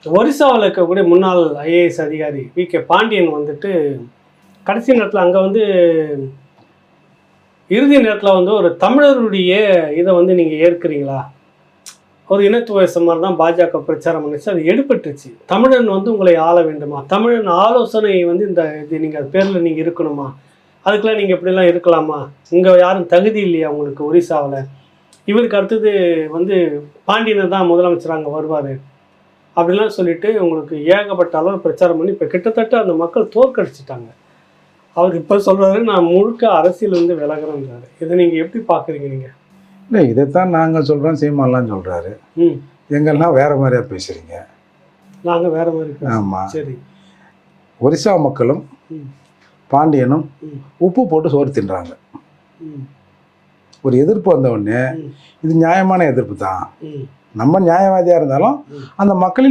ஒரிசாவில் இருக்கக்கூடிய முன்னாள் ஐஏஎஸ் அதிகாரி வி.கே. பாண்டியன் வந்துட்டு கடைசி நேரத்தில் அங்கே வந்து இறுதி நேரத்தில் வந்து ஒரு தமிழருடைய இதை வந்து நீங்கள் ஏற்கிறீங்களா, ஒரு இனத்துவசம் மாதிரி தான் பாஜக பிரச்சாரம் பண்ணிச்சு, அது எடுபட்டுருச்சு. தமிழன் வந்து உங்களை ஆள வேண்டுமா, தமிழன் ஆலோசனை வந்து இந்த இது நீங்கள் அது பேரில் நீங்கள் இருக்கணுமா, அதுக்கெல்லாம் நீங்கள் இப்படிலாம் இருக்கலாமா, இங்கே யாரும் தகுதி இல்லையா உங்களுக்கு ஒரிசாவில், இவருக்கு அடுத்தது வந்து பாண்டியனை தான் முதலமைச்சர் அங்கே வருவார் அப்படிலாம் சொல்லிட்டு உங்களுக்கு ஏகப்பட்ட அளவு பிரச்சாரம் பண்ணி இப்போ கிட்டத்தட்ட அந்த மக்கள் தோற்கடிச்சிட்டாங்க. அவர் இப்போ சொல்கிறாரு நான் முழுக்க அரசியல் வந்து விலகிறேன்றாரு. இதை நீங்கள் எப்படி பார்க்குறீங்க நீங்கள்? இல்லை, இதைத்தான் நாங்கள் சொல்கிறோம், சீமான்லாம் சொல்கிறாரு. எங்கெல்லாம் வேறு மாதிரியாக பேசுகிறீங்க. நாங்கள் வேறு மாதிரி. ஆமாம், சரி. ஒரிசா மக்களும் பாண்டியனும் உப்பு போட்டு சோறு தின்றாங்க. ஒரு எதிர்ப்பு வந்தவுடனே இது நியாயமான எதிர்ப்பு தான். நம்ம நியாயவாதியாக இருந்தாலும் அந்த மக்களின்